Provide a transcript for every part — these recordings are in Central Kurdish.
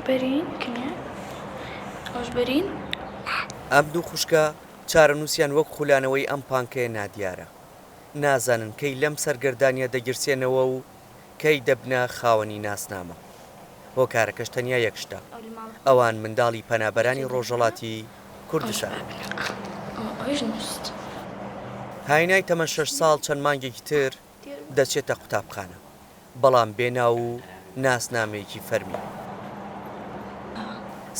برین کنیا ئەوش برین ئەم دوو خوشکە چارەنووسیان وەک خولانەوەی ئەم پانکەیە نادیارە، نازانن کەی لەم سەرگەردانیە دەگرسێنەوە و کەی دەبنە خاوەنی ناسنامە. هۆکارەکەش تەنیا یەکشتە، ئەوان منداڵی پەنابەرانی ڕۆژهەڵاتی کوردستان. هاینای تەمەن 6 ساڵ چەند مانگێکی تر دەچێتە قوتابخانە، بەڵام بێناو و ناسنامەیەکی فەرمی.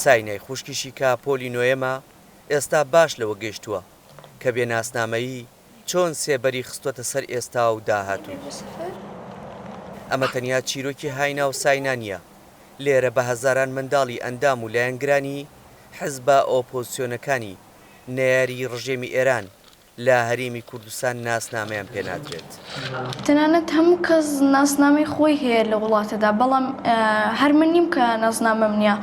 ساینای خوشکیشی کە پۆلی نوێمە ئێستا باش لەوە گەیشتووە کە بێناسنامەیی چۆن سێبەری خستوەتە سەر ئێستا و داهاتوو. ئەمە تەنیا چیرۆکی هاینا و ساینا نیە، لێرە بە هەزاران منداڵی ئەندام و لایەنگرانی حزبە ئۆپۆزیسیۆنەکانی نەیاری ڕژێمی ئێران لە هەرێمی کوردستان ناسنامەیان پێنادرێت. تەنانەت هەموو کەس ناسنامەی خۆی هەیە لە وڵاتەدا، بەڵام هەر من نیم کە ناسنامەم نییە.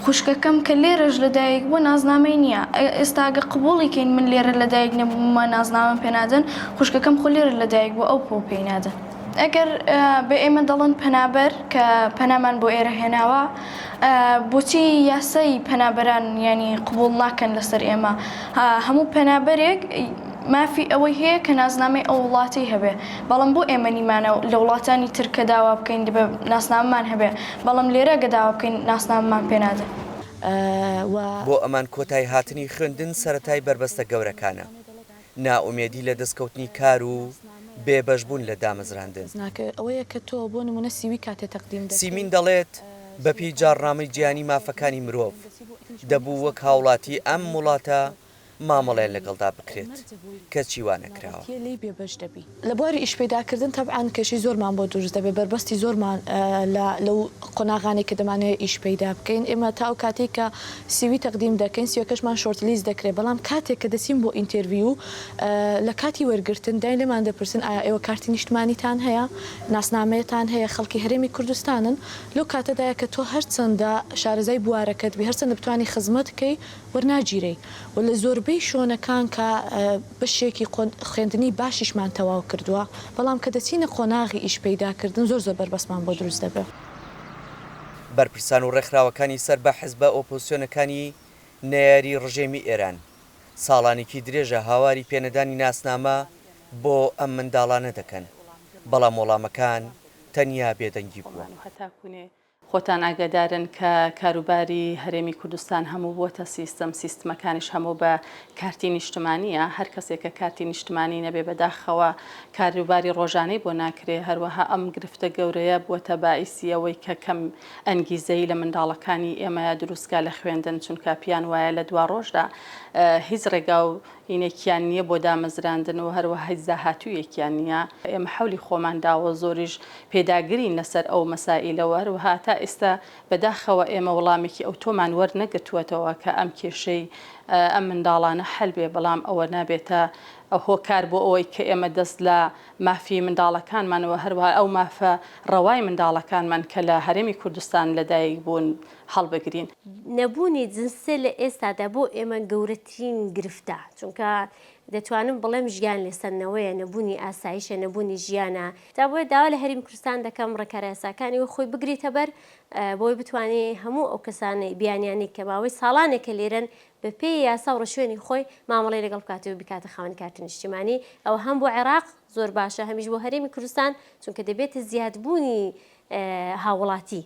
خوشکەکەم کە لێرەش لەدایک بووە ناسنامەی نییە. ئێستا ئەگە قبوڵیکەین من لێرە لەدایک نەبوومە ناسنامەم پێنادەن، خوشکەکەم خۆ لێرە لەدایک بووە ئەو پۆ پێی نادەن. ئەگەر بە ئێمە دەڵێن پەنابەر کە پەنامان بۆ ئێرە هێناوە، بۆچی یاسای پەنابەران ینی قبوڵ ناکەن لەسەر ئێمە؟ هەموو پەنابەرێک مافی ئەوەی هەیە کە ناسنامەی ئەو وڵاتی هەبێ، بەڵام بۆ ئێمە نیمانە لە وڵاتانی ترکە داوا بکەین دەبێ ناسنامەمان هەبێ، بەڵام لێرە گە داوا بکەین ناسنامەمان پێنادە. بۆ ئەمان کۆتای هاتنی خوێندن سەرەتای بربەستە گەورەکانە، ناومێدی لە دەستکەوتنی کار و بێبەشبوون لە دامەزراندن. ئەوەیە کە تۆ بۆ نمونە سیوی کاتێ تەقدیم دەکەیت. سیمین دەڵێت بەپی جاڕنامەی جیهانی مافەکانی مرۆڤ دەبوو وەک هاوڵاتی ئەم وڵاتە مامەڵێن لەگەڵدا بکرێت کە چیوان نەکراوە. بێبەش دەبی لە بواری ئیشپەیداکردن تەبعاان کەشی زۆرمان بۆ دروست دەبێت، بربەستی زۆرمان لەو قۆناغانی کە دەمانێت ئیش پەیدا بکەین. ئێمە تا ئەو کاتێک کە سیوی تەقدیم دەکەین سیوەکەشمان شۆرتلیز دەکرێت، بەڵام کاتێک کە دەچین بۆ ئینتەرویو لە کاتی وەرگرتن دای لێمان دەپرسن ئایا ئێوە کارتی نیشتمانیتان هەیە، ناسنامەیەتان هەیە، خەڵکی هەرێمی کوردستانن. لەو کاتەدایە کە تۆ هەرچەندە شارەزای بوارەکەت بێ، هەرچەندە بتوانی خزمەت بکەی وەرناگیرەی. و لە زۆربەی شۆنەکان کە بەشێکی خوێندنی باشیشمان تەواو کردووە، بەڵام کە دەچینە قۆناغی ئیش پەیداکردن زۆر بربەسمان بۆ دروست دەبێت. بەرپرسان و ڕێکخراوەکانی سەر بە حزبە ئۆپۆزیسیۆنەکانی نەیاری ڕژێمی ئێران ساڵانێکی درێژە هاواری پێنەدانی ناسنامە بۆ ئەم منداڵانە دەکەن، بەڵام وەڵامەکان تەنیا بێدەنگی بووە. خۆتان ئاگادارن کە کاروباری هەرێمی کوردستان هەموو بووەتە سیستمەکانیش هەموو بە کارتی نیشتمانیە. هەر کەسێک کە کارتی نیشتمانی نەبێ بەداخەوە کاروباری ڕۆژانەی بۆ ناکرێ. هەروەها ئەم گرفتە گەورەیە بووەتە باعیسی ئەوەی کە کەم ئەنگیزەی لە منداڵەکانی ئێمە دروستکە لە خوێندن، چونکە پیان وایە لە دوا ڕۆژدا هیچ ڕێگا و ئینێکیان نییە بۆ دامەزراندن و هەروە هیچ داهاتوویەکیان نییە. ئێمە حولی خۆمان داوە زۆریش پێداگرین لەسەر ئەو مەسائلەوە، هەروەها تا ئێستا بەداخەوە ئێمە وەڵامێکی ئەو تۆمان وەرنەگرتووەتەوە کە ئەم کێشەی ئەم منداڵانە حەل بێ، بەڵام ئەوە نابێتە هۆکار بۆ ئەوەی کە ئێمە دەست لە مافی منداڵەکانمانەوە، هەروەها ئەو مافە ڕەوای منداڵەکانمان کە لە هەرێمی کوردستان لەدایک بوون هەڵبگرین. نەبوونی جنسێ لە ئێستادا بۆ ئێمە گەورەترین گرفتە، چونکە دەتوانم بڵێم ژیان لێسەرنەوەیە، نەبوونی ئاسایشە، نەبوونی ژیانە. تا بۆیە داوا لە هەرێمی کوردستان دەکەم ڕێکارە یاساکانی خۆی بگریتە بەر بۆی بتوانێت هەموو ئەو کەسانی بیانیانی کە ماوەی ساڵانێکە لێرن بە پێی یاسا و ڕێشوێنی خۆی مامەڵەی لەگەڵ بکاتەوە بکاتە خاوەنی کارتی نیشتیمانی. ئەوە هەم بۆ عێراق زۆر باشە، هەمیش بۆ هەرێمی کوردستان، چونکە دەبێتە زیادبوونی هاوڵاتی.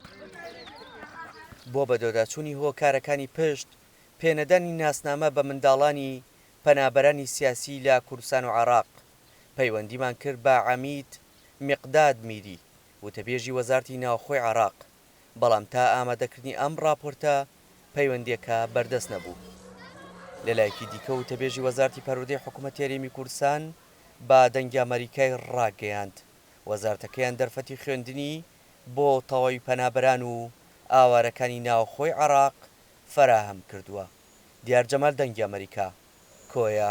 بۆ بەدەداچوونی هۆکارەکانی پشت پێنەدانی ناسنامە بە منداڵانی پەنابەرانی سیاسی لە کوردستان و عێراق پەیوەندیمان کرد بە عەمید میقداد میری، وتەبێژی وەزارەتی ناوخۆی عێراق، بەڵام تا ئامادەکردنی ئەم راپۆرتە پەیوەندیەکە بەردەست نەبوو. لەلایەکی دیکە وتەبێژی وەزارەتی پەروەردەی حکوومەتی هەرێمی کوردستان بە دەنگی ئەمریکای ڕاگەیاند وەزارەتەکەیان دەرفەتی خوێندنی بۆ تەواوی پەنابەران و ئاوارەکانی ناوخۆی عێراق فراهم کردووە. دیار جەمال، دەنگی ئەمریکا، کۆیە.